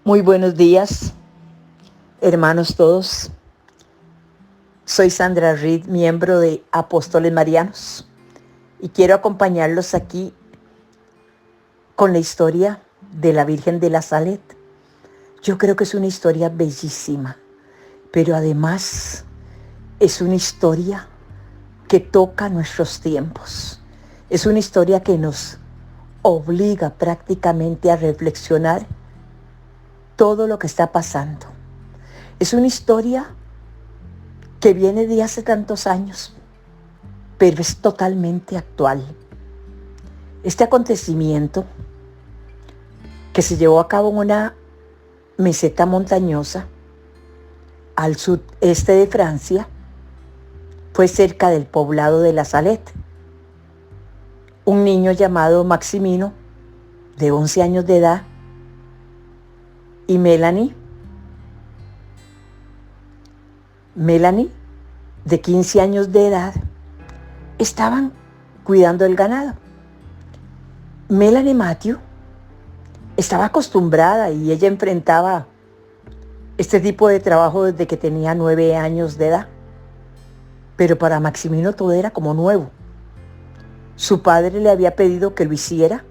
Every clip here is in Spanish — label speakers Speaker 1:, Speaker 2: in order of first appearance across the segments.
Speaker 1: Muy buenos días, hermanos todos. Soy Sandra Reed, miembro de Apóstoles Marianos, y quiero acompañarlos aquí con la historia de la Virgen de la Salet. Yo creo que es una historia bellísima, pero además es una historia que toca nuestros tiempos. Es una historia que nos obliga prácticamente a reflexionar todo lo que está pasando. Es una historia que viene de hace tantos años, pero es totalmente actual. Este acontecimiento, que se llevó a cabo en una meseta montañosa al sudeste de Francia, fue cerca del poblado de La Salette. Un niño llamado Maximino, de 11 años de edad, y Melanie, de 15 años de edad, estaban cuidando el ganado. Melanie Matthew estaba acostumbrada y ella enfrentaba este tipo de trabajo desde que tenía 9 años de edad. Pero para Maximino todo era como nuevo. Su padre le había pedido que lo hiciera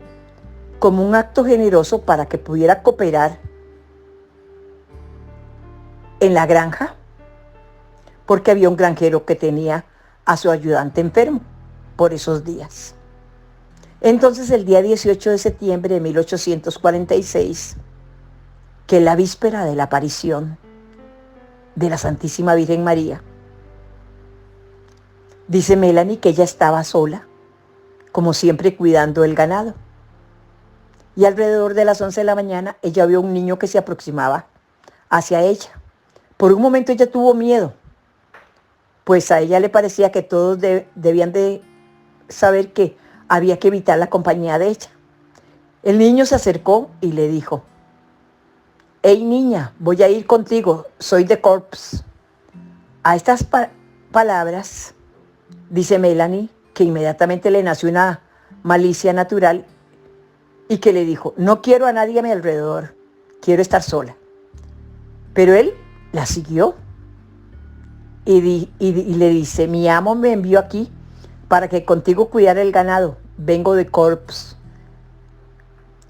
Speaker 1: como un acto generoso para que pudiera cooperar en la granja, porque había un granjero que tenía a su ayudante enfermo por esos días. Entonces, el día 18 de septiembre de 1846, que es la víspera de la aparición de la Santísima Virgen María, dice Melanie que ella estaba sola, como siempre, cuidando el ganado. Y alrededor de las 11 de la mañana, ella vio a un niño que se aproximaba hacia ella. Por un momento ella tuvo miedo, pues a ella le parecía que todos debían de saber que había que evitar la compañía de ella. El niño se acercó y le dijo: «Hey niña, voy a ir contigo, soy de Corps». A estas palabras, dice Melanie, que inmediatamente le nació una malicia natural y que le dijo: «No quiero a nadie a mi alrededor, quiero estar sola». Pero él la siguió y le dice: «Mi amo me envió aquí para que contigo cuidara el ganado, vengo de Corps».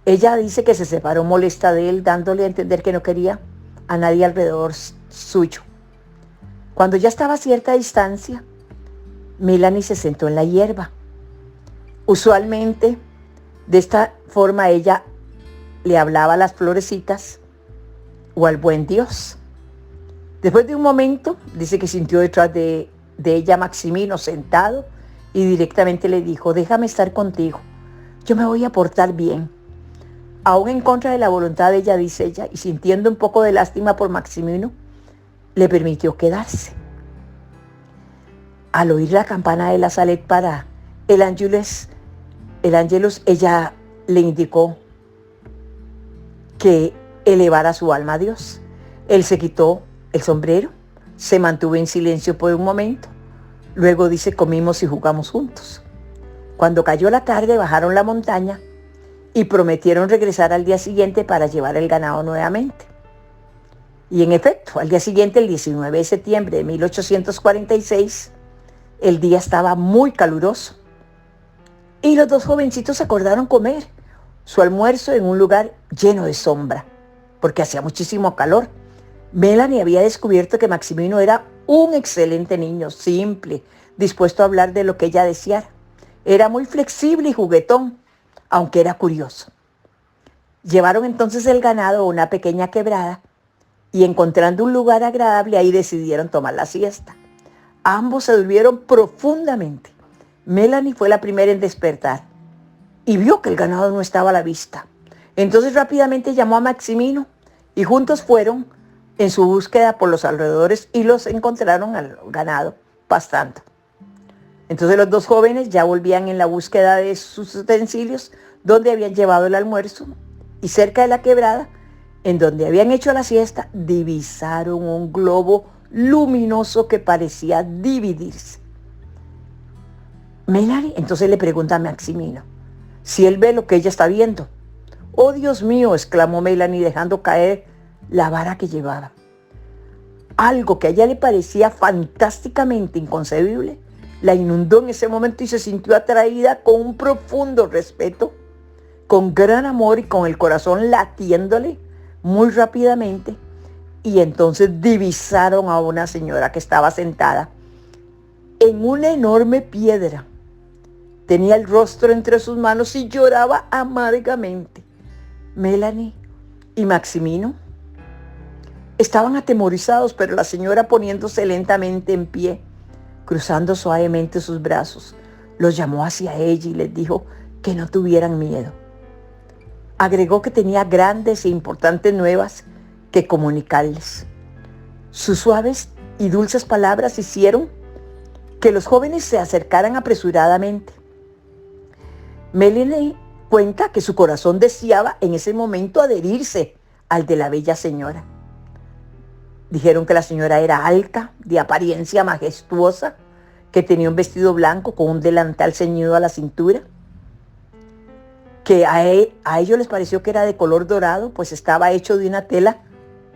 Speaker 1: Ella dice que se separó molesta de él, dándole a entender que no quería a nadie alrededor suyo. Cuando ya estaba a cierta distancia, Melanie se sentó en la hierba. Usualmente, de esta forma, ella le hablaba a las florecitas o al buen Dios. Después de un momento, dice que sintió detrás de ella Maximino sentado y directamente le dijo: «Déjame estar contigo, yo me voy a portar bien». Aún en contra de la voluntad de ella, dice ella, y sintiendo un poco de lástima por Maximino, le permitió quedarse. Al oír la campana de la Salet para el Ángelus, ella le indicó que elevara su alma a Dios. Él se quitó el sombrero, se mantuvo en silencio por un momento. Luego dice: «Comimos y jugamos juntos». Cuando cayó la tarde, bajaron la montaña y prometieron regresar al día siguiente para llevar el ganado nuevamente. Y en efecto, al día siguiente, el 19 de septiembre de 1846, el día estaba muy caluroso y los dos jovencitos acordaron comer su almuerzo en un lugar lleno de sombra, porque hacía muchísimo calor. Melanie había descubierto que Maximino era un excelente niño, simple, dispuesto a hablar de lo que ella deseara. Era muy flexible y juguetón, aunque era curioso. Llevaron entonces el ganado a una pequeña quebrada y, encontrando un lugar agradable, ahí decidieron tomar la siesta. Ambos se durmieron profundamente. Melanie fue la primera en despertar y vio que el ganado no estaba a la vista. Entonces rápidamente llamó a Maximino y juntos fueron en su búsqueda por los alrededores y los encontraron al ganado pastando. Entonces los dos jóvenes ya volvían en la búsqueda de sus utensilios donde habían llevado el almuerzo, y cerca de la quebrada, en donde habían hecho la siesta, divisaron un globo luminoso que parecía dividirse. Melanie entonces le pregunta a Maximino si él ve lo que ella está viendo. «Oh, Dios mío», exclamó Melanie, dejando caer la vara que llevaba. Algo que a ella le parecía fantásticamente inconcebible, la inundó en ese momento y se sintió atraída con un profundo respeto, con gran amor y con el corazón latiéndole muy rápidamente. Y entonces divisaron a una señora que estaba sentada en una enorme piedra. Tenía el rostro entre sus manos y lloraba amargamente. Melanie y Maximino estaban atemorizados, pero la señora, poniéndose lentamente en pie, cruzando suavemente sus brazos, los llamó hacia ella y les dijo que no tuvieran miedo. Agregó que tenía grandes e importantes nuevas que comunicarles. Sus suaves y dulces palabras hicieron que los jóvenes se acercaran apresuradamente. Melanie cuenta que su corazón deseaba en ese momento adherirse al de la bella señora. Dijeron que la señora era alta, de apariencia majestuosa, que tenía un vestido blanco con un delantal ceñido a la cintura, que a ellos les pareció que era de color dorado, pues estaba hecho de una tela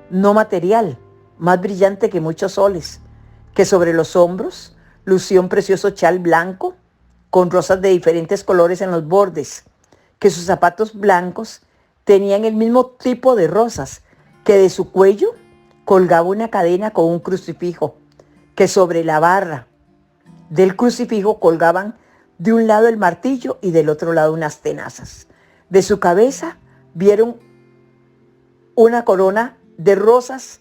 Speaker 1: no material, más brillante que muchos soles, que sobre los hombros lucía un precioso chal blanco con rosas de diferentes colores en los bordes, que sus zapatos blancos tenían el mismo tipo de rosas, que de su cuello colgaba una cadena con un crucifijo, que sobre la barra del crucifijo colgaban de un lado el martillo y del otro lado unas tenazas. De su cabeza vieron una corona de rosas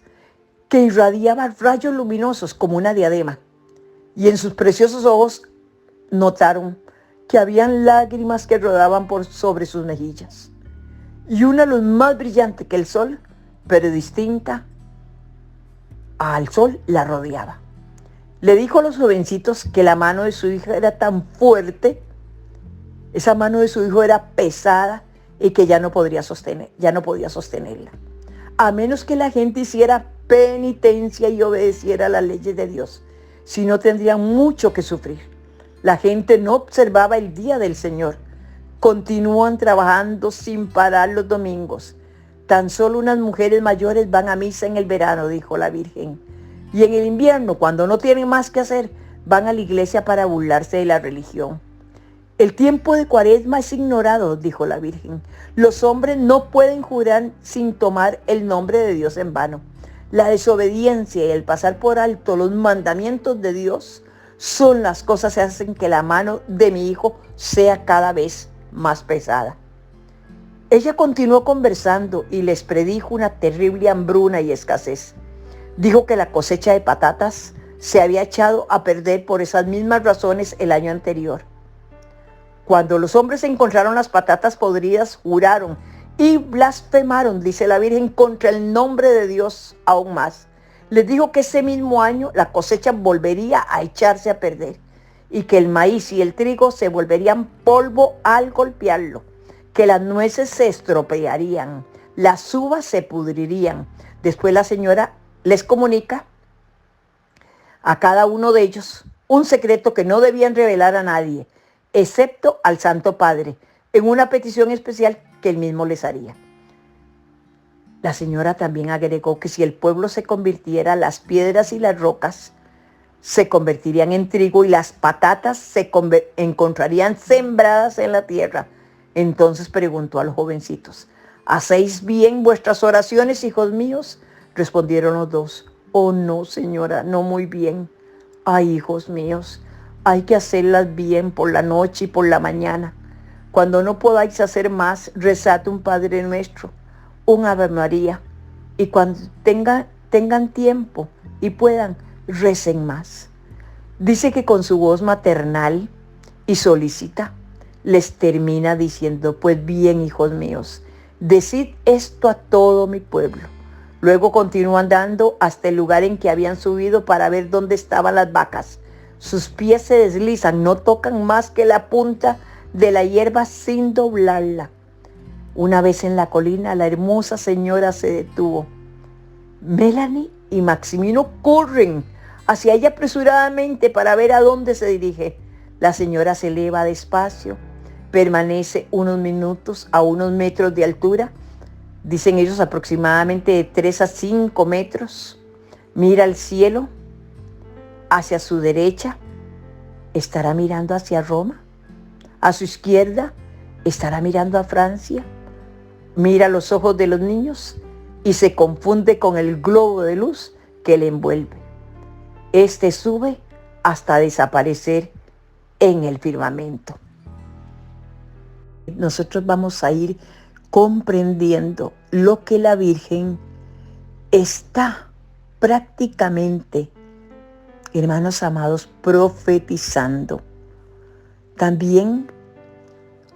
Speaker 1: que irradiaba rayos luminosos como una diadema, y en sus preciosos ojos notaron que habían lágrimas que rodaban por sobre sus mejillas, y una luz más brillante que el sol, pero distinta al sol, la rodeaba. Le dijo a los jovencitos que la mano de su hija era tan fuerte, esa mano de su hijo era pesada y que ya no podía sostenerla. A menos que la gente hiciera penitencia y obedeciera las leyes de Dios, si no tendrían mucho que sufrir. La gente no observaba el día del Señor. Continúan trabajando sin parar los domingos. Tan solo unas mujeres mayores van a misa en el verano, dijo la Virgen. Y en el invierno, cuando no tienen más que hacer, van a la iglesia para burlarse de la religión. El tiempo de Cuaresma es ignorado, dijo la Virgen. Los hombres no pueden jurar sin tomar el nombre de Dios en vano. La desobediencia y el pasar por alto los mandamientos de Dios son las cosas que hacen que la mano de mi hijo sea cada vez más pesada. Ella continuó conversando y les predijo una terrible hambruna y escasez. Dijo que la cosecha de patatas se había echado a perder por esas mismas razones el año anterior. Cuando los hombres encontraron las patatas podridas, juraron y blasfemaron, dice la Virgen, contra el nombre de Dios aún más. Les dijo que ese mismo año la cosecha volvería a echarse a perder y que el maíz y el trigo se volverían polvo al golpearlo, que las nueces se estropearían, las uvas se pudrirían. Después la señora les comunica a cada uno de ellos un secreto que no debían revelar a nadie, excepto al Santo Padre, en una petición especial que él mismo les haría. La señora también agregó que si el pueblo se convirtiera, las piedras y las rocas se convertirían en trigo y las patatas se encontrarían sembradas en la tierra. Entonces preguntó a los jovencitos: ¿hacéis bien vuestras oraciones, hijos míos? Respondieron los dos: oh no, señora, no muy bien. Ay, hijos míos, hay que hacerlas bien por la noche y por la mañana. Cuando no podáis hacer más, rezad un Padre Nuestro, un Ave María, y cuando tengan tiempo y puedan, recen más. Dice que con su voz maternal y solícita les termina diciendo: pues bien, hijos míos, decid esto a todo mi pueblo. Luego continúan andando hasta el lugar en que habían subido para ver dónde estaban las vacas. Sus pies se deslizan, no tocan más que la punta de la hierba sin doblarla. Una vez en la colina, la hermosa señora se detuvo. Melanie y Maximino corren hacia ella apresuradamente para ver a dónde se dirige. La señora se eleva despacio, permanece unos minutos a unos metros de altura, dicen ellos aproximadamente de 3 a 5 metros, mira al cielo, hacia su derecha, estará mirando hacia Roma, a su izquierda, estará mirando a Francia, mira los ojos de los niños y se confunde con el globo de luz que le envuelve. Este sube hasta desaparecer en el firmamento. Nosotros vamos a ir comprendiendo lo que la Virgen está prácticamente, hermanos amados, profetizando. También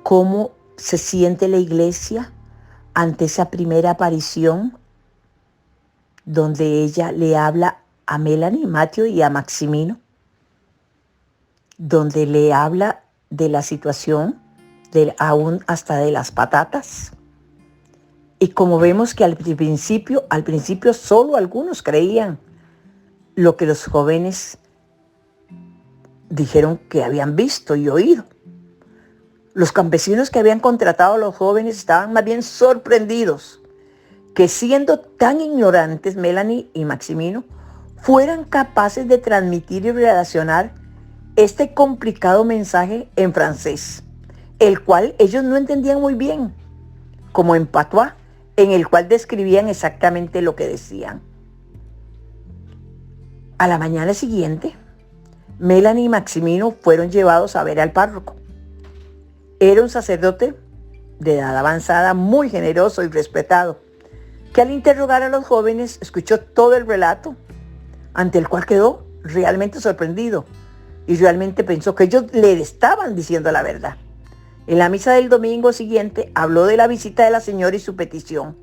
Speaker 1: cómo se siente la iglesia ante esa primera aparición donde ella le habla a Melanie, Matthew y a Maximino, donde le habla de la situación, aún hasta de las patatas. Y como vemos que al principio solo algunos creían lo que los jóvenes dijeron que habían visto y oído. Los campesinos que habían contratado a los jóvenes estaban más bien sorprendidos que, siendo tan ignorantes Melanie y Maximino, fueran capaces de transmitir y relacionar este complicado mensaje en francés, el cual ellos no entendían muy bien, como en patois, en el cual describían exactamente lo que decían. A la mañana siguiente, Melanie y Maximino fueron llevados a ver al párroco. Era un sacerdote de edad avanzada, muy generoso y respetado, que al interrogar a los jóvenes escuchó todo el relato, ante el cual quedó realmente sorprendido y realmente pensó que ellos le estaban diciendo la verdad. En la misa del domingo siguiente habló de la visita de la señora y su petición.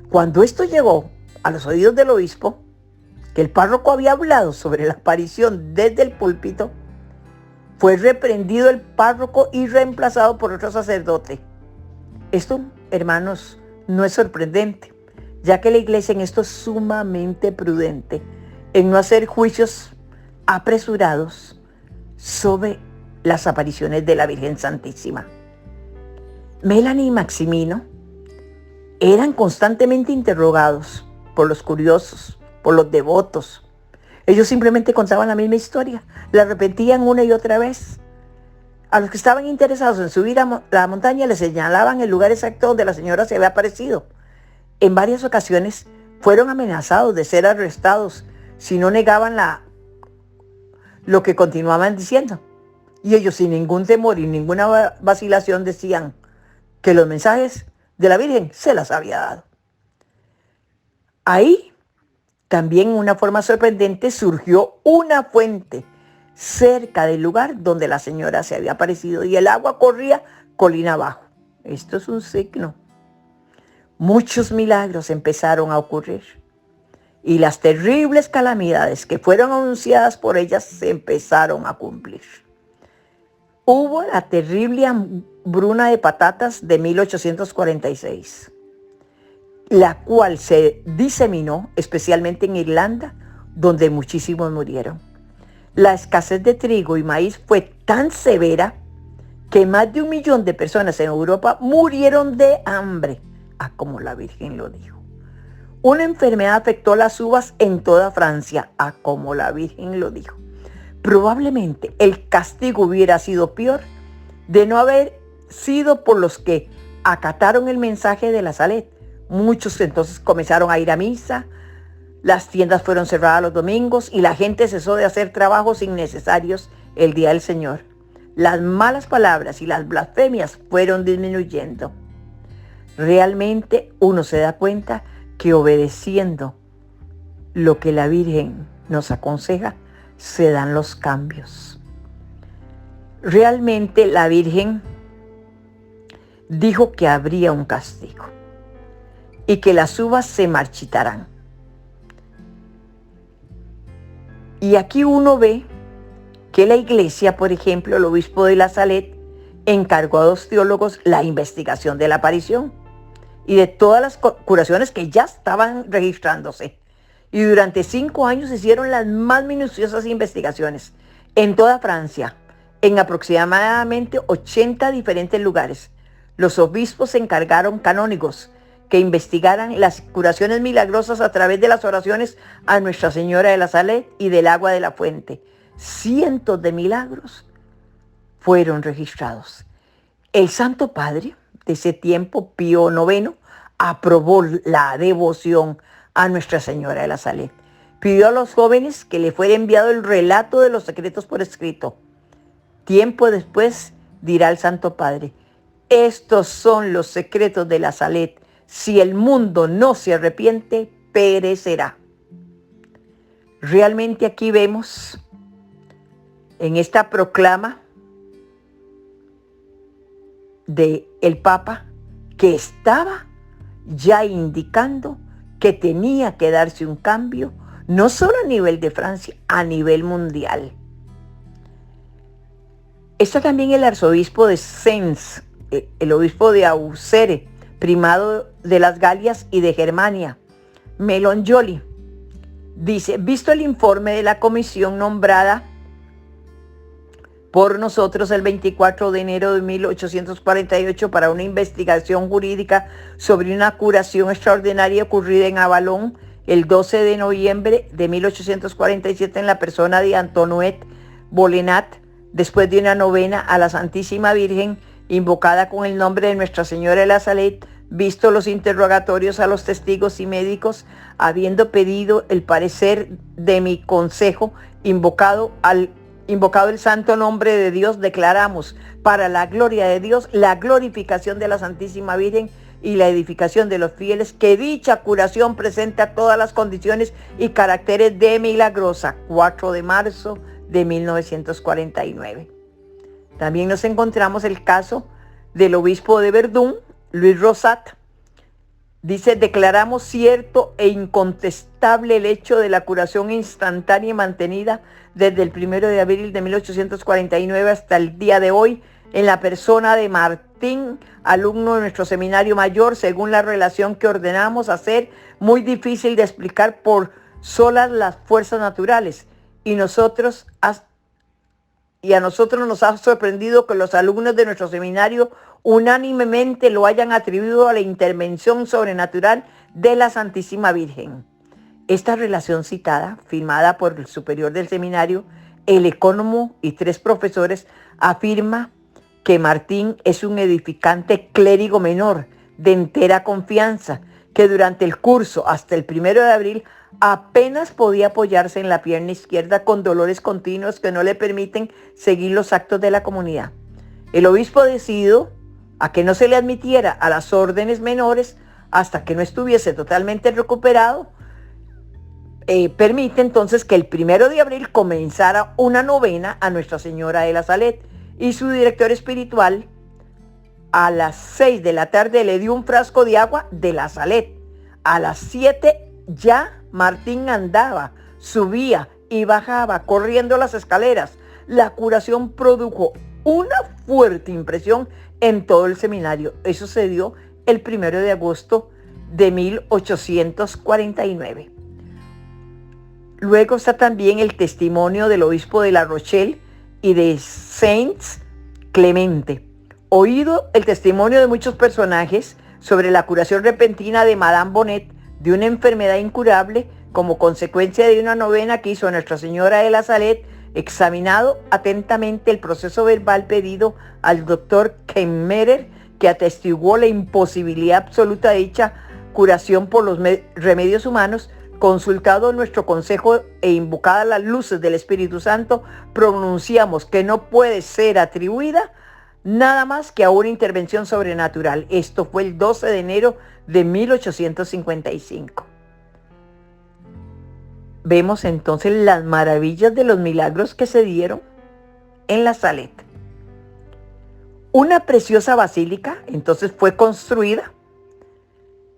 Speaker 1: Cuando esto llegó a los oídos del obispo, que el párroco había hablado sobre la aparición desde el púlpito, fue reprendido el párroco y reemplazado por otro sacerdote. Esto, hermanos, no es sorprendente, ya que la iglesia en esto es sumamente prudente en no hacer juicios apresurados sobre las apariciones de la Virgen Santísima. Melanie y Maximino eran constantemente interrogados por los curiosos, por los devotos. Ellos simplemente contaban la misma historia, la repetían una y otra vez. A los que estaban interesados en subir a la montaña les señalaban el lugar exacto donde la señora se había aparecido. En varias ocasiones fueron amenazados de ser arrestados si no negaban lo que continuaban diciendo. Y ellos, sin ningún temor y ninguna vacilación, decían que los mensajes de la Virgen se las había dado. Ahí, también en una forma sorprendente, surgió una fuente cerca del lugar donde la señora se había aparecido y el agua corría colina abajo. Esto es un signo. Muchos milagros empezaron a ocurrir y las terribles calamidades que fueron anunciadas por ellas se empezaron a cumplir. Hubo la terrible hambruna de patatas de 1846, la cual se diseminó especialmente en Irlanda, donde muchísimos murieron. La escasez de trigo y maíz fue tan severa que más de 1 millón de personas en Europa murieron de hambre, como la Virgen lo dijo. Una enfermedad afectó las uvas en toda Francia, como la Virgen lo dijo. Probablemente el castigo hubiera sido peor de no haber sido por los que acataron el mensaje de la Salet. Muchos entonces comenzaron a ir a misa, las tiendas fueron cerradas los domingos y la gente cesó de hacer trabajos innecesarios el día del Señor. Las malas palabras y las blasfemias fueron disminuyendo. Realmente uno se da cuenta que obedeciendo lo que la Virgen nos aconseja, se dan los cambios. Realmente la Virgen dijo que habría un castigo y que las uvas se marchitarán. Y aquí uno ve que la iglesia, por ejemplo, el obispo de La Salet, encargó a 2 teólogos la investigación de la aparición y de todas las curaciones que ya estaban registrándose. Y durante 5 años se hicieron las más minuciosas investigaciones en toda Francia, en aproximadamente 80 diferentes lugares. Los obispos se encargaron canónigos que investigaran las curaciones milagrosas a través de las oraciones a Nuestra Señora de la Salet y del agua de la fuente. Cientos de milagros fueron registrados. El Santo Padre de ese tiempo, Pío IX, aprobó la devoción a Nuestra Señora de la Salet. Pidió a los jóvenes que le fuera enviado el relato de los secretos por escrito. Tiempo después dirá el Santo Padre: estos son los secretos de la Salet. Si el mundo no se arrepiente, perecerá. Realmente aquí vemos en esta proclama del Papa que estaba ya indicando que tenía que darse un cambio, no solo a nivel de Francia, a nivel mundial. Está también el arzobispo de Sens, el obispo de Auxerre, primado de las Galias y de Germania, Melonjoli. Dice: visto el informe de la comisión nombrada por nosotros el 24 de enero de 1848 para una investigación jurídica sobre una curación extraordinaria ocurrida en Avalon el 12 de noviembre de 1847 en la persona de Antoinette Bolenat, después de una novena a la Santísima Virgen invocada con el nombre de Nuestra Señora de la Salet, visto los interrogatorios a los testigos y médicos, habiendo pedido el parecer de mi consejo, invocado el santo nombre de Dios, declaramos, para la gloria de Dios, la glorificación de la Santísima Virgen y la edificación de los fieles, que dicha curación presenta todas las condiciones y caracteres de milagrosa. 4 de marzo de 1949. También nos encontramos el caso del obispo de Verdún, Luis Rosat. Dice: declaramos cierto e incontestable el hecho de la curación instantánea y mantenida desde el 1 de abril de 1849 hasta el día de hoy en la persona de Martín, alumno de nuestro seminario mayor, según la relación que ordenamos hacer, muy difícil de explicar por solas las fuerzas naturales. Y a nosotros nos ha sorprendido que los alumnos de nuestro seminario unánimemente lo hayan atribuido a la intervención sobrenatural de la Santísima Virgen. Esta relación citada, firmada por el superior del seminario, el ecónomo y 3 profesores, afirma que Martín es un edificante clérigo menor de entera confianza, que durante el curso hasta el 1 de abril apenas podía apoyarse en la pierna izquierda con dolores continuos que no le permiten seguir los actos de la comunidad. El obispo decidió a que no se le admitiera a las órdenes menores hasta que no estuviese totalmente recuperado. Permite entonces que el 1 de abril comenzara una novena a Nuestra Señora de la Salet, y su director espiritual a las 6 de la tarde le dio un frasco de agua de la Salet. A las 7 ya Martín andaba, subía y bajaba corriendo las escaleras. La curación produjo una fuerte impresión en todo el seminario. Eso se dio el 1 de agosto de 1849. Luego está también el testimonio del obispo de La Rochelle y de Saint Clemente. Oído el testimonio de muchos personajes sobre la curación repentina de Madame Bonnet de una enfermedad incurable como consecuencia de una novena que hizo Nuestra Señora de la Salet, examinado atentamente el proceso verbal pedido al doctor Kemmerer, que atestiguó la imposibilidad absoluta de dicha curación por los remedios humanos, consultado nuestro consejo e invocadas las luces del Espíritu Santo, pronunciamos que no puede ser atribuida nada más que a una intervención sobrenatural. Esto fue el 12 de enero de 1855. Vemos entonces las maravillas de los milagros que se dieron en la Salet. Una preciosa basílica entonces fue construida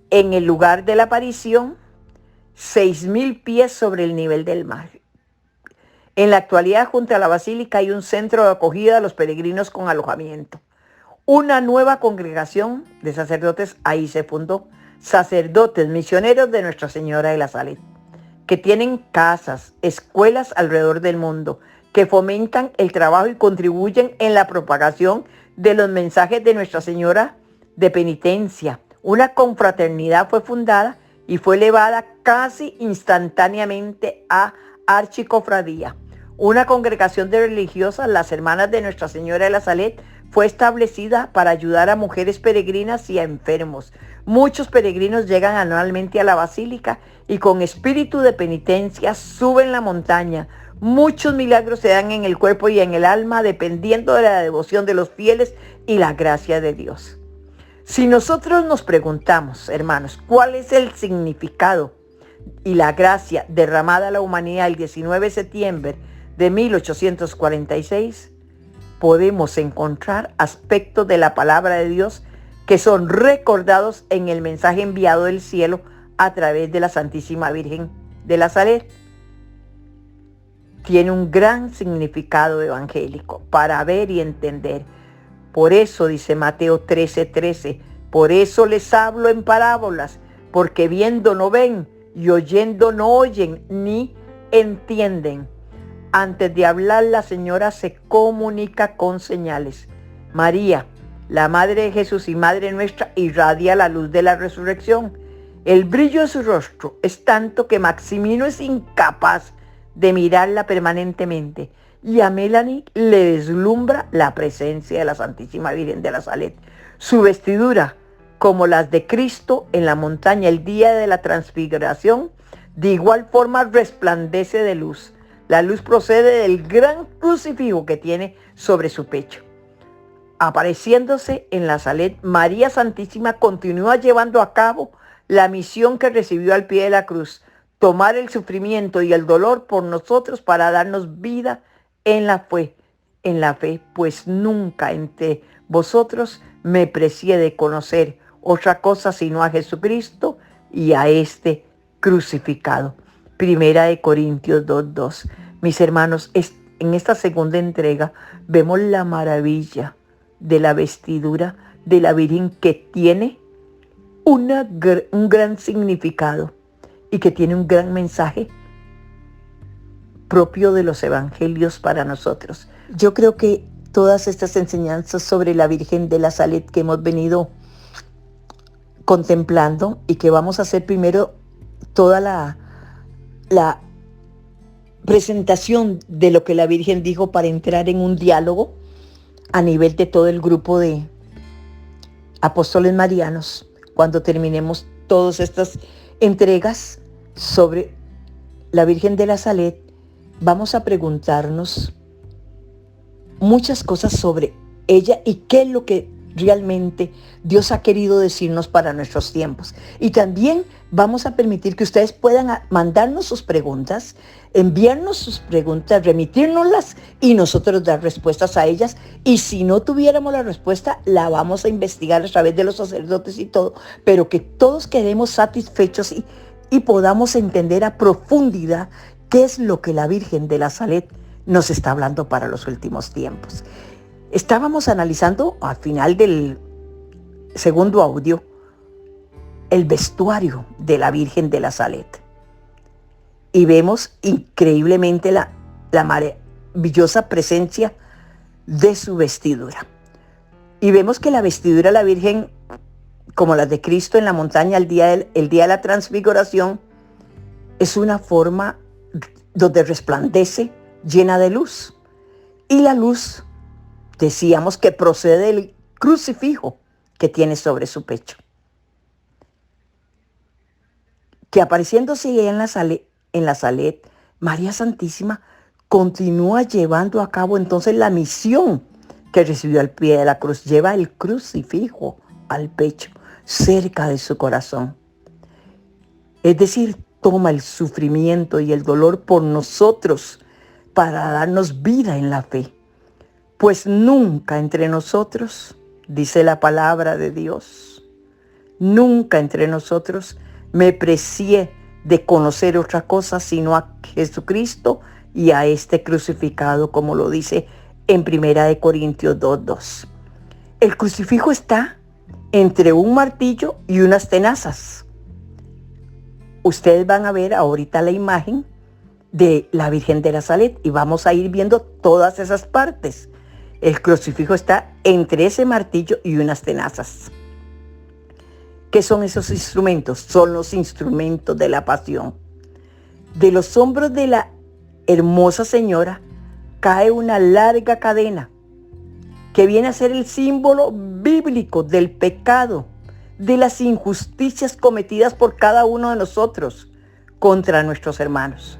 Speaker 1: en el lugar de la aparición, 6.000 pies sobre el nivel del mar. En la actualidad, junto a la basílica hay un centro de acogida a los peregrinos con alojamiento. Una nueva congregación de sacerdotes ahí se fundó, sacerdotes misioneros de Nuestra Señora de la Salet, que tienen casas, escuelas alrededor del mundo, que fomentan el trabajo y contribuyen en la propagación de los mensajes de Nuestra Señora de penitencia, Una confraternidad fue fundada y fue elevada casi instantáneamente a archicofradía. Una congregación de religiosas, las Hermanas de Nuestra Señora de la Salet, fue establecida para ayudar a mujeres peregrinas y a enfermos. Muchos peregrinos llegan anualmente a la basílica y con espíritu de penitencia suben la montaña. Muchos milagros se dan en el cuerpo y en el alma dependiendo de la devoción de los fieles y la gracia de Dios. Si nosotros nos preguntamos, hermanos, ¿cuál es el significado y la gracia derramada a la humanidad el 19 de septiembre de 1846? Podemos encontrar aspectos de la palabra de Dios que son recordados en el mensaje enviado del cielo a través de la Santísima Virgen de la Salet. Tiene un gran significado evangélico para ver y entender. Por eso dice Mateo 13:13, por eso les hablo en parábolas, porque viendo no ven y oyendo no oyen ni entienden. Antes de hablar, la Señora se comunica con señales. María, la Madre de Jesús y Madre nuestra, irradia la luz de la resurrección. El brillo de su rostro es tanto que Maximino es incapaz de mirarla permanentemente. Y a Melanie le deslumbra la presencia de la Santísima Virgen de la Salet. Su vestidura, como las de Cristo en la montaña el día de la transfiguración, de igual forma resplandece de luz. La luz procede del gran crucifijo que tiene sobre su pecho. Apareciéndose en la Salet, María Santísima continúa llevando a cabo la misión que recibió al pie de la cruz, tomar el sufrimiento y el dolor por nosotros para darnos vida en la fe, pues nunca entre vosotros me precié de conocer otra cosa sino a Jesucristo y a este crucificado. Primera de Corintios 2:2. Mis hermanos, en esta segunda entrega vemos la maravilla de la vestidura de la Virgen que tiene un gran significado y que tiene un gran mensaje propio de los evangelios para nosotros. Yo creo que todas estas enseñanzas sobre la Virgen de la Salet que hemos venido contemplando y que vamos a hacer primero toda la presentación de lo que la Virgen dijo para entrar en un diálogo a nivel de todo el grupo de apóstoles marianos. Cuando terminemos todas estas entregas sobre la Virgen de la Salet, vamos a preguntarnos muchas cosas sobre ella y qué es lo que realmente Dios ha querido decirnos para nuestros tiempos. Y también vamos a permitir que ustedes puedan mandarnos sus preguntas, enviarnos sus preguntas, remitírnoslas y nosotros dar respuestas a ellas. Y si no tuviéramos la respuesta, la vamos a investigar a través de los sacerdotes y todo, pero que todos quedemos satisfechos y podamos entender a profundidad qué es lo que la Virgen de la Salet nos está hablando para los últimos tiempos. Estábamos analizando al final del segundo audio el vestuario de la Virgen de la Salet y vemos increíblemente la maravillosa presencia de su vestidura. Y vemos que la vestidura de la Virgen, como las de Cristo en la montaña el día de la transfiguración, es una forma donde resplandece llena de luz. Y la luz, decíamos que procede del crucifijo que tiene sobre su pecho. Que apareciéndose en la Salet, María Santísima continúa llevando a cabo entonces la misión que recibió al pie de la cruz. Lleva el crucifijo al pecho, cerca de su corazón. Es decir, toma el sufrimiento y el dolor por nosotros para darnos vida en la fe. Pues nunca entre nosotros, dice la palabra de Dios, nunca entre nosotros me precié de conocer otra cosa sino a Jesucristo y a este crucificado, como lo dice en Primera de Corintios 2:2. El crucifijo está entre un martillo y unas tenazas. Ustedes van a ver ahorita la imagen de la Virgen de la Salet y vamos a ir viendo todas esas partes. El crucifijo está entre ese martillo y unas tenazas. ¿Qué son esos instrumentos? Son los instrumentos de la pasión. De los hombros de la hermosa señora cae una larga cadena que viene a ser el símbolo bíblico del pecado, de las injusticias cometidas por cada uno de nosotros contra nuestros hermanos.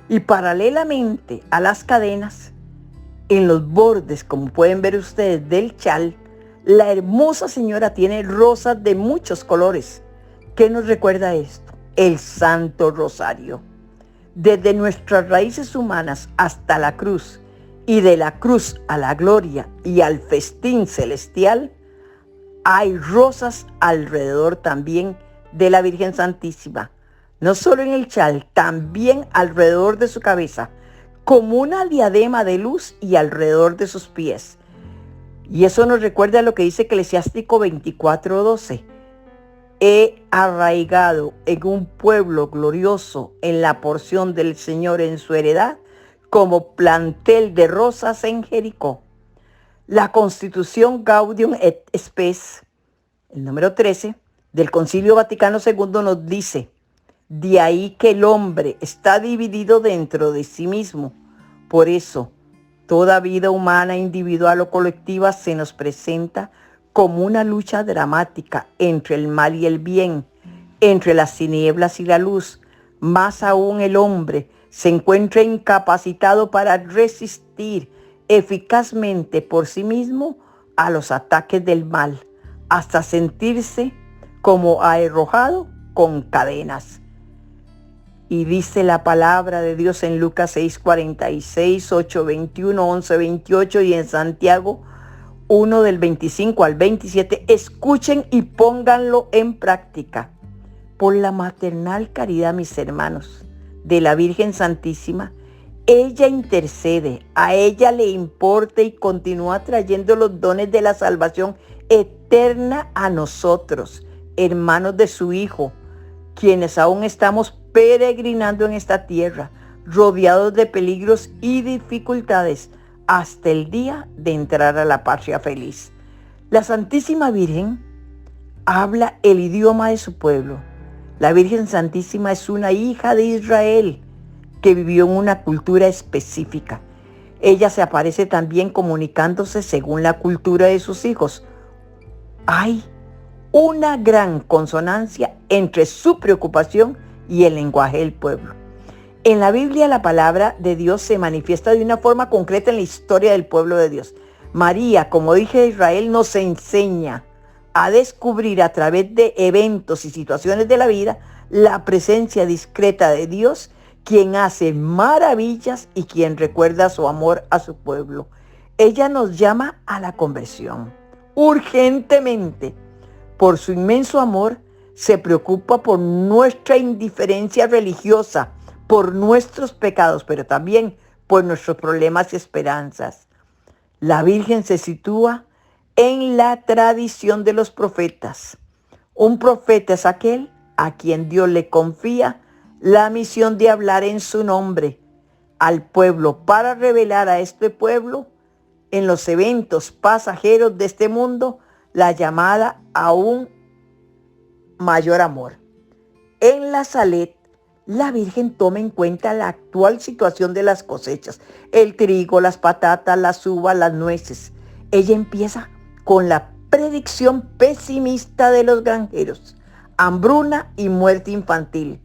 Speaker 1: Y paralelamente a las cadenas, en los bordes, como pueden ver ustedes, del chal, la hermosa señora tiene rosas de muchos colores. ¿Qué nos recuerda esto? El Santo Rosario. Desde nuestras raíces humanas hasta la cruz, y de la cruz a la gloria y al festín celestial, hay rosas alrededor también de la Virgen Santísima. No solo en el chal, también alrededor de su cabeza, como una diadema de luz y alrededor de sus pies. Y eso nos recuerda lo que dice Eclesiástico 24:12. He arraigado en un pueblo glorioso en la porción del Señor en su heredad, como plantel de rosas en Jericó. La Constitución Gaudium et Spes, el número 13, del Concilio Vaticano II nos dice: de ahí que el hombre está dividido dentro de sí mismo. Por eso, toda vida humana, individual o colectiva, se nos presenta como una lucha dramática entre el mal y el bien, entre las tinieblas y la luz. Más aún, el hombre se encuentra incapacitado para resistir eficazmente por sí mismo a los ataques del mal, hasta sentirse como arrojado con cadenas. Y dice la palabra de Dios en Lucas 6:46, 8:21, 11:28 y en Santiago 1 del 25 al 27, escuchen y pónganlo en práctica. Por la maternal caridad, mis hermanos, de la Virgen Santísima, ella intercede, a ella le importa y continúa trayendo los dones de la salvación eterna a nosotros, hermanos de su Hijo, quienes aún estamos peregrinando en esta tierra, rodeados de peligros y dificultades, hasta el día de entrar a la patria feliz. La Santísima Virgen habla el idioma de su pueblo. La Virgen Santísima es una hija de Israel que vivió en una cultura específica. Ella se aparece también comunicándose según la cultura de sus hijos. Hay una gran consonancia entre su preocupación y el lenguaje del pueblo. En la Biblia, la palabra de Dios se manifiesta de una forma concreta en la historia del pueblo de Dios. María, como hija de Israel, nos enseña a descubrir a través de eventos y situaciones de la vida la presencia discreta de Dios, quien hace maravillas y quien recuerda su amor a su pueblo. Ella nos llama a la conversión urgentemente. Por su inmenso amor, se preocupa por nuestra indiferencia religiosa, por nuestros pecados, pero también por nuestros problemas y esperanzas. La Virgen se sitúa en la tradición de los profetas. Un profeta es aquel a quien Dios le confía la misión de hablar en su nombre al pueblo para revelar a este pueblo en los eventos pasajeros de este mundo la llamada a un mayor amor. En la Salet, la Virgen toma en cuenta la actual situación de las cosechas, el trigo, las patatas, las uvas, las nueces. Ella empieza con la predicción pesimista de los granjeros, hambruna y muerte infantil.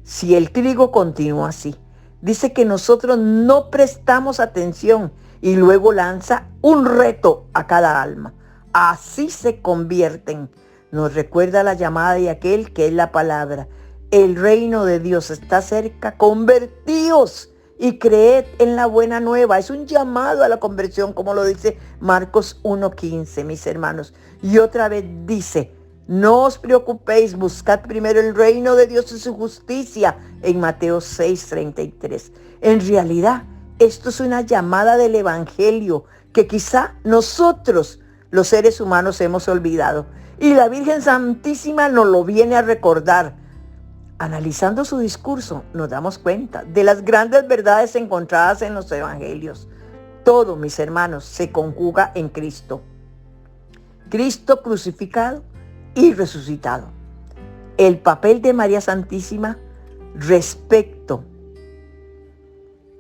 Speaker 1: Si el trigo continúa así, dice que nosotros no prestamos atención y luego lanza un reto a cada alma. Así se convierten. Nos recuerda la llamada de aquel que es la palabra. El reino de Dios está cerca. Convertíos y creed en la buena nueva. Es un llamado a la conversión, como lo dice Marcos 1:15, mis hermanos. Y otra vez dice: no os preocupéis, buscad primero el reino de Dios y su justicia, en Mateo 6:33. En realidad, esto es una llamada del Evangelio que quizá nosotros, los seres humanos, hemos olvidado. Y la Virgen Santísima nos lo viene a recordar. Analizando su discurso, nos damos cuenta de las grandes verdades encontradas en los evangelios. Todo, mis hermanos, se conjuga en Cristo. Cristo crucificado y resucitado. El papel de María Santísima respecto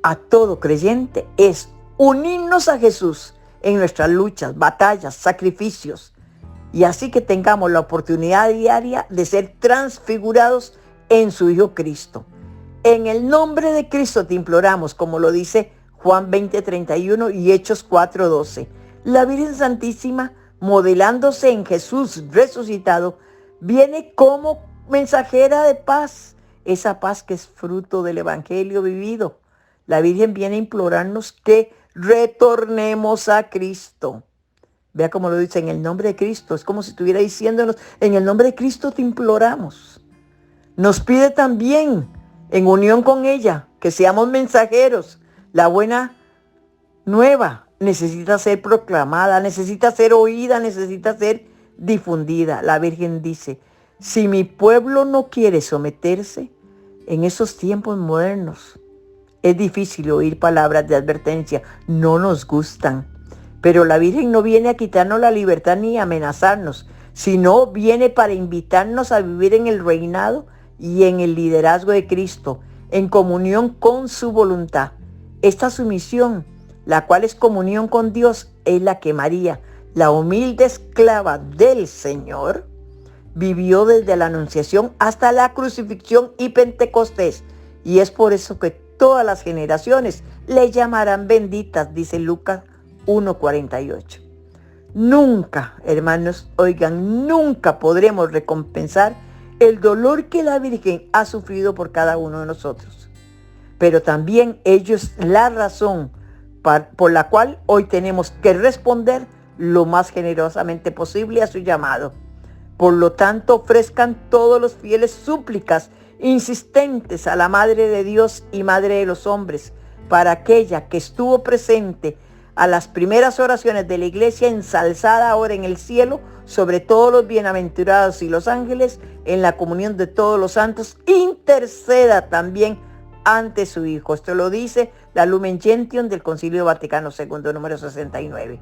Speaker 1: a todo creyente es unirnos a Jesús en nuestras luchas, batallas, sacrificios, y así que tengamos la oportunidad diaria de ser transfigurados en su Hijo Cristo. En el nombre de Cristo te imploramos, como lo dice Juan 20:31 y Hechos 4:12. La Virgen Santísima, modelándose en Jesús resucitado, viene como mensajera de paz, esa paz que es fruto del Evangelio vivido. La Virgen viene a implorarnos que retornemos a Cristo. Vea cómo lo dice, en el nombre de Cristo. Es como si estuviera diciéndonos, en el nombre de Cristo te imploramos. Nos pide también, en unión con ella, que seamos mensajeros. La buena nueva necesita ser proclamada, necesita ser oída, necesita ser difundida. La Virgen dice, si mi pueblo no quiere someterse, en esos tiempos modernos, es difícil oír palabras de advertencia, no nos gustan. Pero la Virgen no viene a quitarnos la libertad ni a amenazarnos, sino viene para invitarnos a vivir en el reinado y en el liderazgo de Cristo, en comunión con su voluntad. Esta sumisión, la cual es comunión con Dios, es la que María, la humilde esclava del Señor, vivió desde la Anunciación hasta la crucifixión y Pentecostés. Y es por eso que todas las generaciones le llamarán benditas, dice Lucas 1:48. Nunca, hermanos, oigan, nunca podremos recompensar el dolor que la Virgen ha sufrido por cada uno de nosotros. Pero también ello es la razón por la cual hoy tenemos que responder lo más generosamente posible a su llamado. Por lo tanto, ofrezcan todos los fieles súplicas insistentes a la Madre de Dios y Madre de los hombres, para aquella que estuvo presente a las primeras oraciones de la iglesia, ensalzada ahora en el cielo, sobre todos los bienaventurados y los ángeles, en la comunión de todos los santos, interceda también ante su Hijo. Esto lo dice la Lumen Gentium del Concilio Vaticano II, número 69.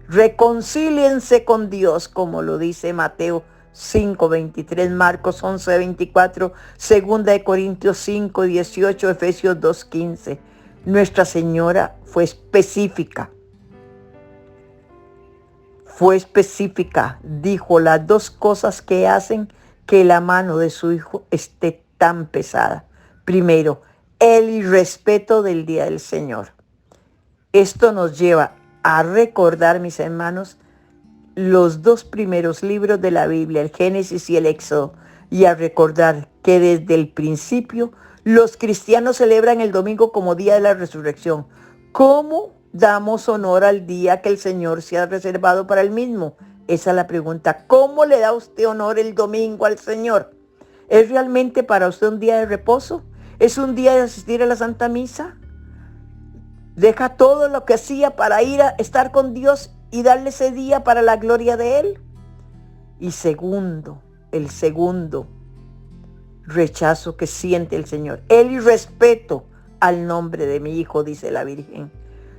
Speaker 1: Reconcíliense con Dios, como lo dice Mateo 5:23, Marcos 11:24, 2 Corintios 5:18, Efesios 2:15. Nuestra Señora fue específica, dijo las dos cosas que hacen que la mano de su Hijo esté tan pesada. Primero, el irrespeto del día del Señor. Esto nos lleva a recordar, mis hermanos, los dos primeros libros de la Biblia, el Génesis y el Éxodo, y a recordar que desde el principio los cristianos celebran el domingo como día de la resurrección. ¿Cómo damos honor al día que el Señor se ha reservado para el mismo? Esa es la pregunta. ¿Cómo le da usted honor el domingo al Señor? ¿Es realmente para usted un día de reposo? ¿Es un día de asistir a la Santa Misa? ¿Deja todo lo que hacía para ir a estar con Dios y darle ese día para la gloria de Él? Y el segundo rechazo que siente el Señor, el irrespeto al nombre de mi Hijo, dice la Virgen.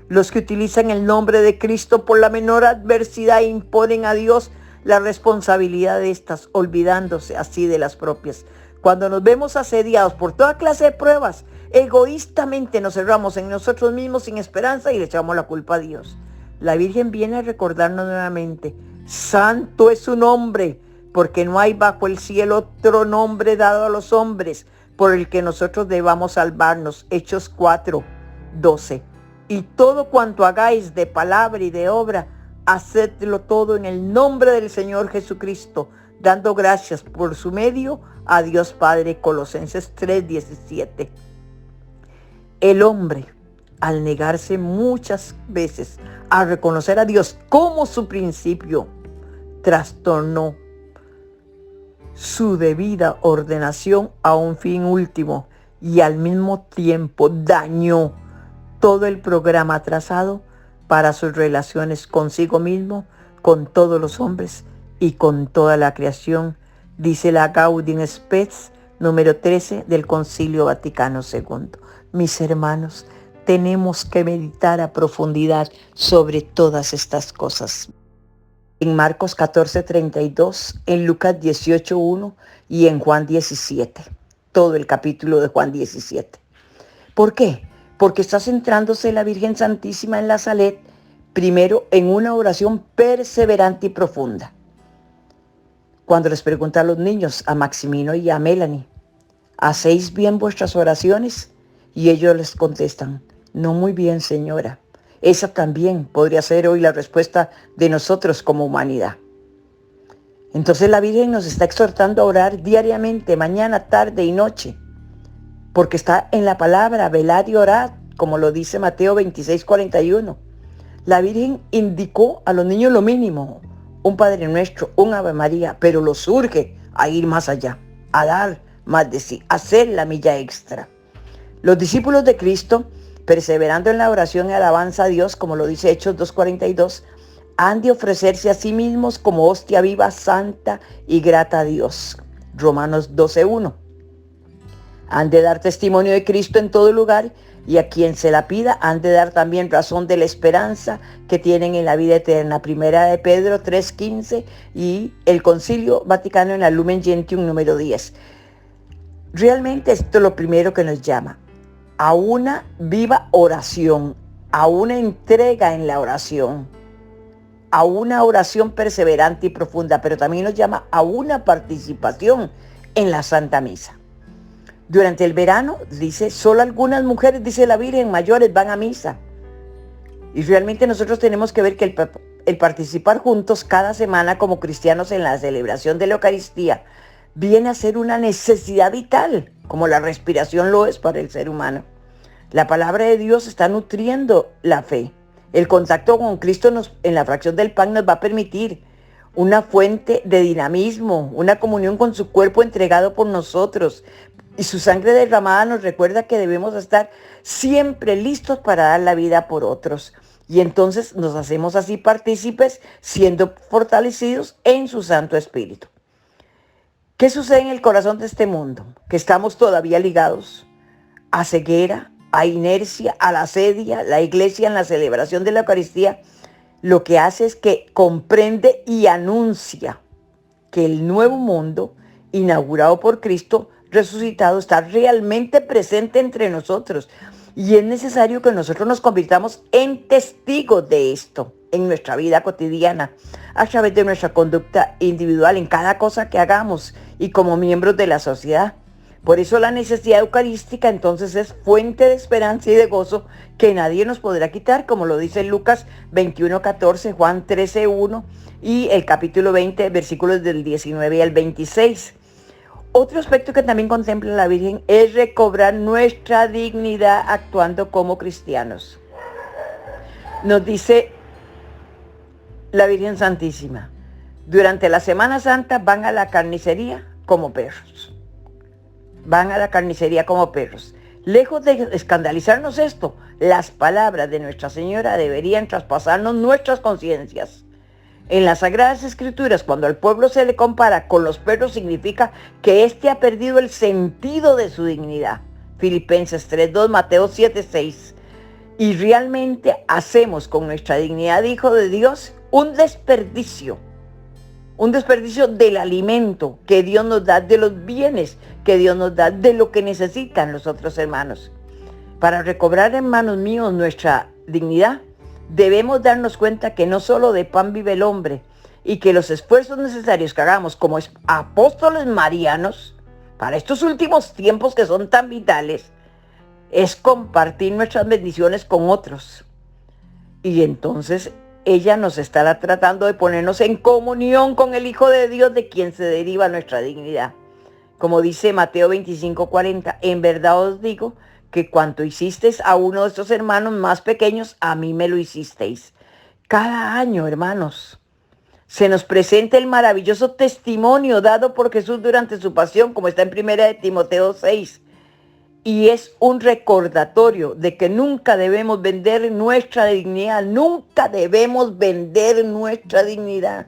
Speaker 1: Los que utilizan el nombre de Cristo por la menor adversidad imponen a Dios la responsabilidad de estas, olvidándose así de las propias. Cuando nos vemos asediados por toda clase de pruebas, egoístamente nos cerramos en nosotros mismos sin esperanza y le echamos la culpa a Dios. La Virgen viene a recordarnos nuevamente, santo es su nombre, porque no hay bajo el cielo otro nombre dado a los hombres por el que nosotros debamos salvarnos. Hechos 4:12. Y todo cuanto hagáis de palabra y de obra, hacedlo todo en el nombre del Señor Jesucristo, dando gracias por su medio a Dios Padre. Colosenses 3:17. El hombre, al negarse muchas veces a reconocer a Dios como su principio, trastornó su debida ordenación a un fin último y al mismo tiempo dañó todo el programa trazado para sus relaciones consigo mismo, con todos los hombres y con toda la creación, dice la Gaudium Spes número 13 del Concilio Vaticano II. Mis hermanos, tenemos que meditar a profundidad sobre todas estas cosas. en Marcos 14:32, en Lucas 18:1 y en Juan 17. Todo el capítulo de Juan 17. ¿Por qué? Porque está centrándose la Virgen Santísima en la Salet, primero en una oración perseverante y profunda. Cuando les pregunta a los niños, a Maximino y a Melanie, ¿hacéis bien vuestras oraciones? Y ellos les contestan, no muy bien, señora. Esa también podría ser hoy la respuesta de nosotros como humanidad. Entonces la Virgen nos está exhortando a orar diariamente, mañana, tarde y noche, porque está en la palabra, velad y orad, como lo dice Mateo 26:41. La Virgen indicó a los niños lo mínimo, un Padre Nuestro, un Ave María, pero los urge a ir más allá, a dar más de sí, a hacer la milla extra. Los discípulos de Cristo, perseverando en la oración y alabanza a Dios, como lo dice Hechos 2:42, han de ofrecerse a sí mismos como hostia viva, santa y grata a Dios. Romanos 12:1. Han de dar testimonio de Cristo en todo lugar y a quien se la pida han de dar también razón de la esperanza que tienen en la vida eterna. Primera de Pedro 3:15 y el Concilio Vaticano en la Lumen Gentium número 10. Realmente esto es lo primero que nos llama a una viva oración, a una entrega en la oración, a una oración perseverante y profunda, pero también nos llama a una participación en la Santa Misa. Durante el verano, dice, solo algunas mujeres, dice la Virgen, mayores van a misa. Y realmente nosotros tenemos que ver que el participar juntos cada semana como cristianos en la celebración de la Eucaristía viene a ser una necesidad vital, como la respiración lo es para el ser humano. La palabra de Dios está nutriendo la fe. El contacto con Cristo en la fracción del pan nos va a permitir una fuente de dinamismo, una comunión con su cuerpo entregado por nosotros. Y su sangre derramada nos recuerda que debemos estar siempre listos para dar la vida por otros. Y entonces nos hacemos así partícipes, siendo fortalecidos en su Santo Espíritu. ¿Qué sucede en el corazón de este mundo? Que estamos todavía ligados a ceguera, a inercia, a la asedia. La Iglesia en la celebración de la Eucaristía lo que hace es que comprende y anuncia que el nuevo mundo inaugurado por Cristo resucitado está realmente presente entre nosotros. Y es necesario que nosotros nos convirtamos en testigos de esto en nuestra vida cotidiana, a través de nuestra conducta individual, en cada cosa que hagamos y como miembros de la sociedad. Por eso la necesidad eucarística entonces es fuente de esperanza y de gozo que nadie nos podrá quitar, como lo dice Lucas 21:14, Juan 13:1 y el capítulo 20, versículos del 19 al 26. Otro aspecto que también contempla la Virgen es recobrar nuestra dignidad actuando como cristianos. Nos dice la Virgen Santísima, durante la Semana Santa van a la carnicería como perros. Van a la carnicería como perros. Lejos de escandalizarnos esto, las palabras de Nuestra Señora deberían traspasarnos nuestras conciencias. En las Sagradas Escrituras, cuando al pueblo se le compara con los perros, significa que éste ha perdido el sentido de su dignidad. Filipenses 3:2, Mateo 7:6. Y realmente hacemos con nuestra dignidad de hijo de Dios un desperdicio del alimento que Dios nos da, de los bienes que Dios nos da, de lo que necesitan los otros hermanos. Para recobrar, hermanos míos, nuestra dignidad, debemos darnos cuenta que no solo de pan vive el hombre y que los esfuerzos necesarios que hagamos como apóstoles marianos para estos últimos tiempos que son tan vitales es compartir nuestras bendiciones con otros. Y entonces ella nos estará tratando de ponernos en comunión con el Hijo de Dios, de quien se deriva nuestra dignidad. Como dice Mateo 25:40, en verdad os digo que cuanto hicisteis a uno de estos hermanos más pequeños, a mí me lo hicisteis. Cada año, hermanos, se nos presenta el maravilloso testimonio dado por Jesús durante su pasión, como está en 1 de Timoteo 6. Y es un recordatorio de que nunca debemos vender nuestra dignidad, nunca debemos vender nuestra dignidad.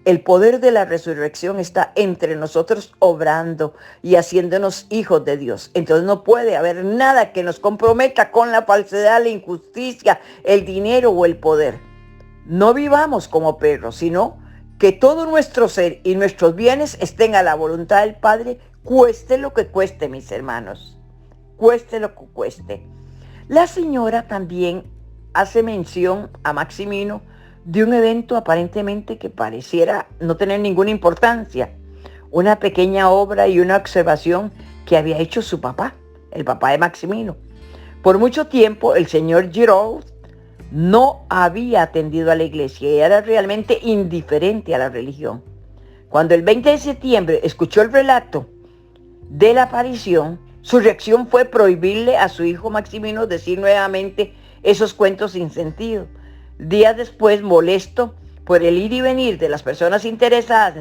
Speaker 1: El poder de la resurrección está entre nosotros obrando y haciéndonos hijos de Dios. Entonces no puede haber nada que nos comprometa con la falsedad, la injusticia, el dinero o el poder. No vivamos como perros, sino que todo nuestro ser y nuestros bienes estén a la voluntad del Padre, cueste lo que cueste, mis hermanos, cueste lo que cueste. La señora también hace mención a Maximino de un evento aparentemente que pareciera no tener ninguna importancia, una pequeña obra y una observación que había hecho su papá, el papá de Maximino. Por mucho tiempo el señor Giraud no había atendido a la iglesia y era realmente indiferente a la religión. Cuando el 20 de septiembre escuchó el relato de la aparición, su reacción fue prohibirle a su hijo Maximino decir nuevamente esos cuentos sin sentido. Días después, molesto por el ir y venir de las personas interesadas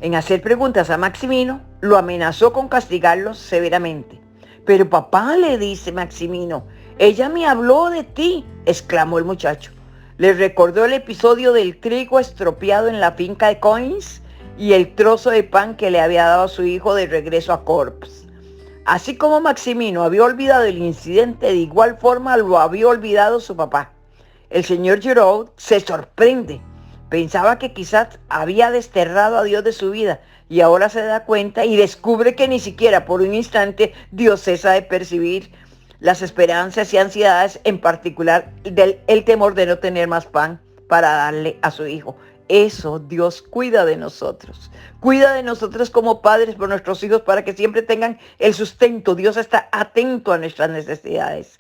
Speaker 1: en hacer preguntas a Maximino, lo amenazó con castigarlos severamente. Pero papá, le dice Maximino, ella me habló de ti, exclamó el muchacho. Le recordó el episodio del trigo estropeado en la finca de Coins y el trozo de pan que le había dado a su hijo de regreso a Corps. Así como Maximino había olvidado el incidente, de igual forma lo había olvidado su papá. El señor Giraud se sorprende. Pensaba que quizás había desterrado a Dios de su vida y ahora se da cuenta y descubre que ni siquiera por un instante Dios cesa de percibir las esperanzas y ansiedades, en particular el temor de no tener más pan para darle a su hijo. Eso Dios cuida de nosotros. Cuida de nosotros como padres por nuestros hijos para que siempre tengan el sustento. Dios está atento a nuestras necesidades.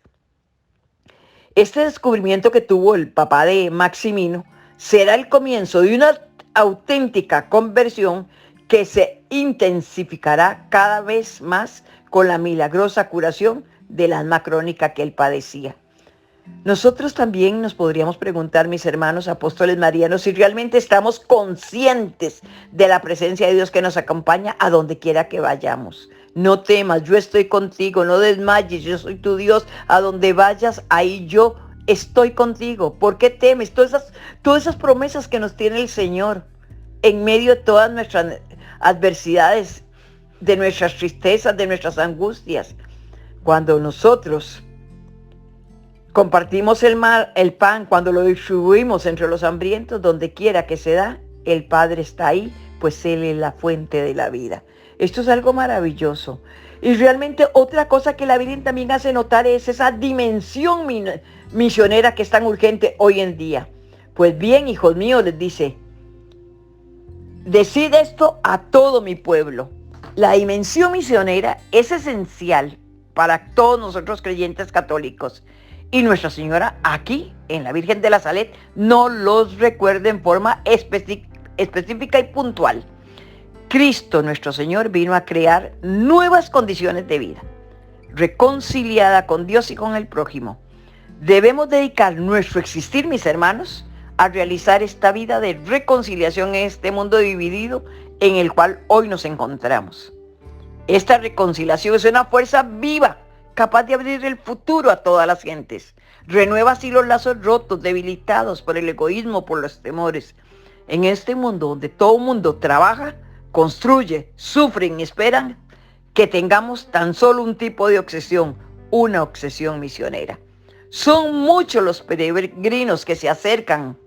Speaker 1: Este descubrimiento que tuvo el papá de Maximino será el comienzo de una auténtica conversión que se intensificará cada vez más con la milagrosa curación del alma crónica que él padecía. Nosotros también nos podríamos preguntar, mis hermanos apóstoles marianos, si realmente estamos conscientes de la presencia de Dios que nos acompaña a donde quiera que vayamos. No temas, yo estoy contigo, no desmayes, yo soy tu Dios, a donde vayas, ahí yo estoy contigo. ¿Por qué temes? Todas esas promesas que nos tiene el Señor en medio de todas nuestras adversidades, de nuestras tristezas, de nuestras angustias. Cuando nosotros compartimos el pan, cuando lo distribuimos entre los hambrientos, donde quiera que se da, el Padre está ahí, pues Él es la fuente de la vida. Esto es algo maravilloso. Y realmente otra cosa que la Virgen también hace notar es esa dimensión misionera que es tan urgente hoy en día. Pues bien, hijos míos, les dice, decid esto a todo mi pueblo. La dimensión misionera es esencial para todos nosotros creyentes católicos. Y Nuestra Señora aquí, en la Virgen de la Salet, nos los recuerda en forma específica y puntual. Cristo, nuestro Señor, vino a crear nuevas condiciones de vida, reconciliada con Dios y con el prójimo. Debemos dedicar nuestro existir, mis hermanos, a realizar esta vida de reconciliación en este mundo dividido en el cual hoy nos encontramos. Esta reconciliación es una fuerza viva, capaz de abrir el futuro a todas las gentes. Renueva así los lazos rotos, debilitados por el egoísmo, por los temores. En este mundo donde todo el mundo trabaja, construye, sufren y esperan, que tengamos tan solo un tipo de obsesión, una obsesión misionera. Son muchos los peregrinos que se acercan,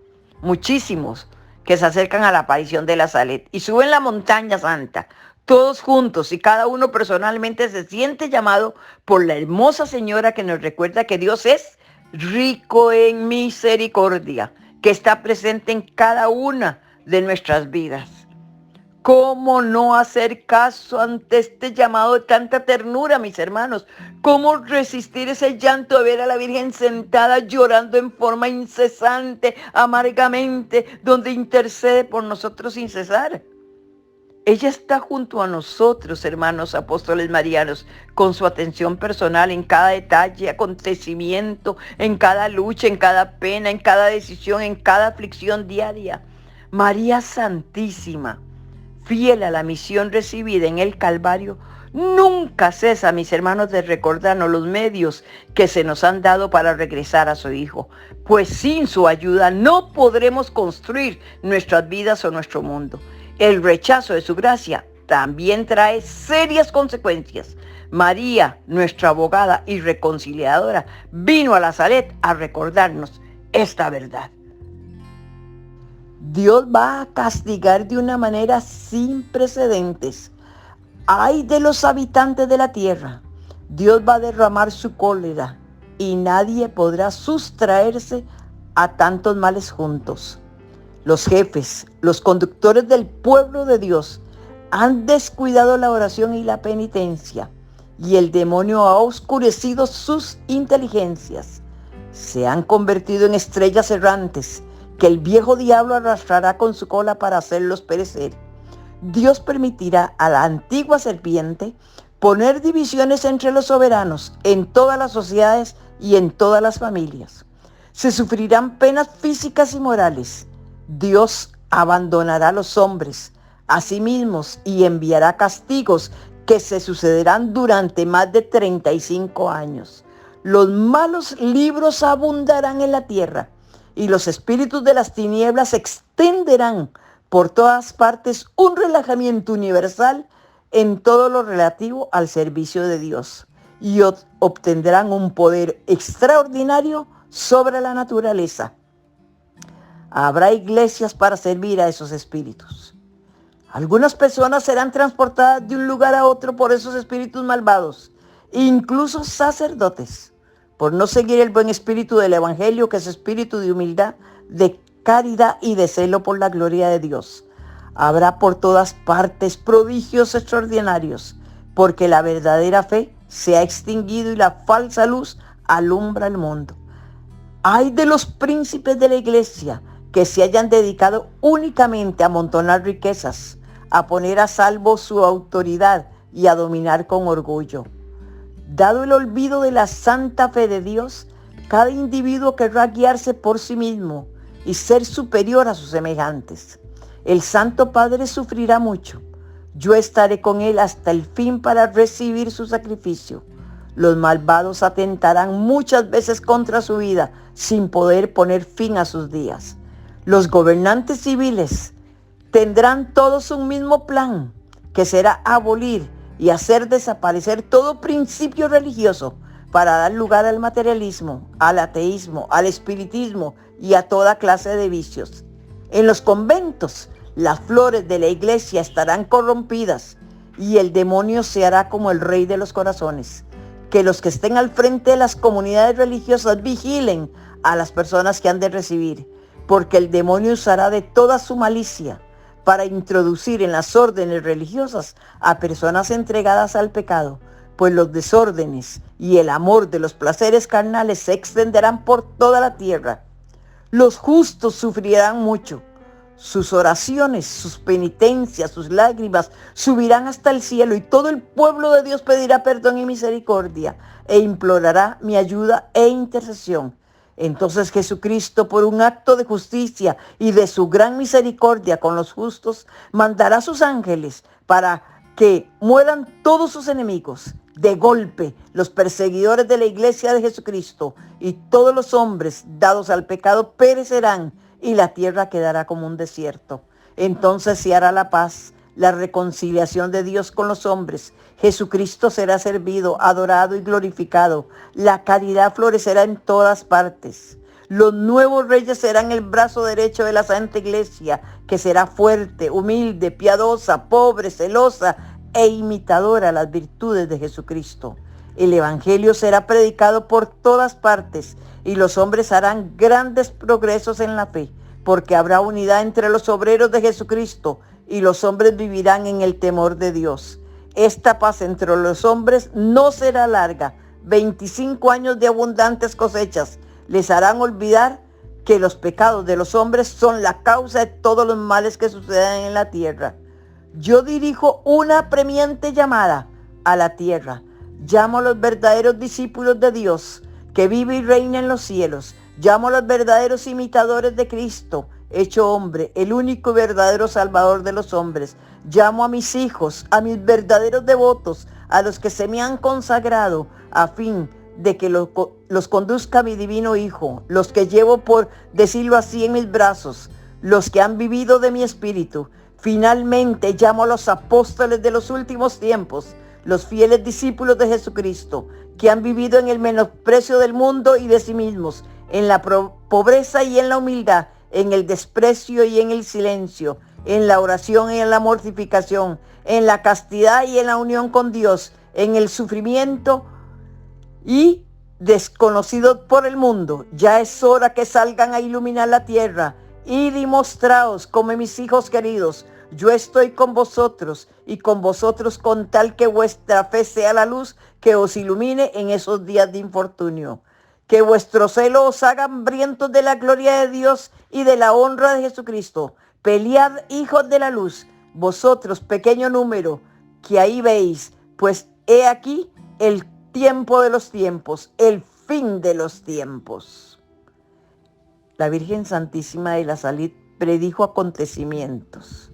Speaker 1: muchísimos, que se acercan a la aparición de la Salet y suben la montaña santa, todos juntos y cada uno personalmente se siente llamado por la hermosa señora que nos recuerda que Dios es rico en misericordia, que está presente en cada una de nuestras vidas. ¿Cómo no hacer caso ante este llamado de tanta ternura, mis hermanos? ¿Cómo resistir ese llanto de ver a la Virgen sentada llorando en forma incesante, amargamente, donde intercede por nosotros sin cesar? Ella está junto a nosotros, hermanos apóstoles marianos, con su atención personal en cada detalle, acontecimiento, en cada lucha, en cada pena, en cada decisión, en cada aflicción diaria. María Santísima, fiel a la misión recibida en el Calvario, nunca cesa, mis hermanos, de recordarnos los medios que se nos han dado para regresar a su Hijo, pues sin su ayuda no podremos construir nuestras vidas o nuestro mundo. El rechazo de su gracia también trae serias consecuencias. María, nuestra abogada y reconciliadora, vino a la Salet a recordarnos esta verdad. Dios va a castigar de una manera sin precedentes. Ay de los habitantes de la tierra. Dios va a derramar su cólera y nadie podrá sustraerse a tantos males juntos. Los jefes, los conductores del pueblo de Dios han descuidado la oración y la penitencia, y el demonio ha oscurecido sus inteligencias. Se han convertido en estrellas errantes que el viejo diablo arrastrará con su cola para hacerlos perecer. Dios permitirá a la antigua serpiente poner divisiones entre los soberanos en todas las sociedades y en todas las familias. Se sufrirán penas físicas y morales. Dios abandonará a los hombres a sí mismos y enviará castigos que se sucederán durante más de 35 años. Los malos libros abundarán en la tierra y los espíritus de las tinieblas extenderán por todas partes un relajamiento universal en todo lo relativo al servicio de Dios, y obtendrán un poder extraordinario sobre la naturaleza. Habrá iglesias para servir a esos espíritus. Algunas personas serán transportadas de un lugar a otro por esos espíritus malvados, incluso sacerdotes, por no seguir el buen espíritu del evangelio, que es espíritu de humildad, de caridad y de celo por la gloria de Dios. Habrá por todas partes prodigios extraordinarios, porque la verdadera fe se ha extinguido y la falsa luz alumbra el mundo. Ay de los príncipes de la iglesia que se hayan dedicado únicamente a amontonar riquezas, a poner a salvo su autoridad y a dominar con orgullo. Dado el olvido de la santa fe de Dios, cada individuo querrá guiarse por sí mismo y ser superior a sus semejantes. El Santo Padre sufrirá mucho. Yo estaré con él hasta el fin para recibir su sacrificio. Los malvados atentarán muchas veces contra su vida sin poder poner fin a sus días. Los gobernantes civiles tendrán todos un mismo plan, que será abolir y hacer desaparecer todo principio religioso para dar lugar al materialismo, al ateísmo, al espiritismo y a toda clase de vicios. En los conventos, las flores de la iglesia estarán corrompidas y el demonio se hará como el rey de los corazones. Que los que estén al frente de las comunidades religiosas vigilen a las personas que han de recibir, porque el demonio usará de toda su malicia para introducir en las órdenes religiosas a personas entregadas al pecado, pues los desórdenes y el amor de los placeres carnales se extenderán por toda la tierra. Los justos sufrirán mucho. Sus oraciones, sus penitencias, sus lágrimas subirán hasta el cielo, y todo el pueblo de Dios pedirá perdón y misericordia e implorará mi ayuda e intercesión. Entonces Jesucristo, por un acto de justicia y de su gran misericordia con los justos, mandará a sus ángeles para que mueran todos sus enemigos. De golpe, los perseguidores de la iglesia de Jesucristo y todos los hombres dados al pecado perecerán, y la tierra quedará como un desierto. Entonces se hará la paz, la reconciliación de Dios con los hombres. Jesucristo será servido, adorado y glorificado. La caridad florecerá en todas partes. Los nuevos reyes serán el brazo derecho de la Santa Iglesia, que será fuerte, humilde, piadosa, pobre, celosa e imitadora de las virtudes de Jesucristo. El Evangelio será predicado por todas partes y los hombres harán grandes progresos en la fe, porque habrá unidad entre los obreros de Jesucristo y los hombres vivirán en el temor de Dios. Esta paz entre los hombres no será larga. 25 años de abundantes cosechas les harán olvidar que los pecados de los hombres son la causa de todos los males que suceden en la tierra. Yo dirijo una apremiante llamada a la tierra. Llamo a los verdaderos discípulos de Dios, que vive y reina en los cielos. Llamo a los verdaderos imitadores de Cristo, hecho hombre, el único y verdadero Salvador de los hombres. Llamo a mis hijos, a mis verdaderos devotos, a los que se me han consagrado, a fin de que los conduzca mi divino Hijo, los que llevo, por decirlo así, en mis brazos, los que han vivido de mi espíritu. Finalmente llamo a los apóstoles de los últimos tiempos, los fieles discípulos de Jesucristo, que han vivido en el menosprecio del mundo y de sí mismos, en la pobreza y en la humildad, en el desprecio y en el silencio, en la oración y en la mortificación, en la castidad y en la unión con Dios, en el sufrimiento y desconocidos por el mundo. Ya es hora que salgan a iluminar la tierra. Id y mostraos como mis hijos queridos. Yo estoy con vosotros y con vosotros con tal que vuestra fe sea la luz que os ilumine en esos días de infortunio. Que vuestro celo os haga hambrientos de la gloria de Dios y de la honra de Jesucristo. Pelead, hijos de la luz, vosotros, pequeño número, que ahí veis, pues he aquí el tiempo de los tiempos, el fin de los tiempos. La Virgen Santísima de la Salud predijo acontecimientos.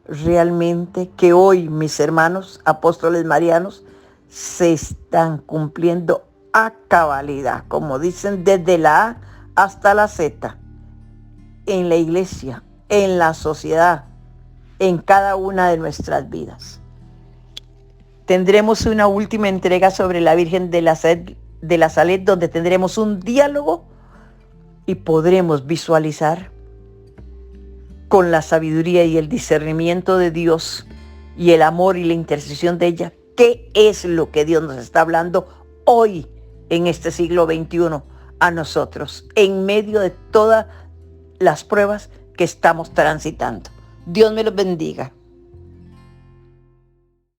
Speaker 1: Realmente que hoy, mis hermanos apóstoles marianos, se están cumpliendo a cabalidad, como dicen, desde la A hasta la Z, en la iglesia, en la sociedad, en cada una de nuestras vidas. Tendremos una última entrega sobre la Virgen de la Salud, donde tendremos un diálogo y podremos visualizar con la sabiduría y el discernimiento de Dios y el amor y la intercesión de ella, qué es lo que Dios nos está hablando hoy en este siglo XXI a nosotros, en medio de todas las pruebas que estamos transitando. Dios me los bendiga.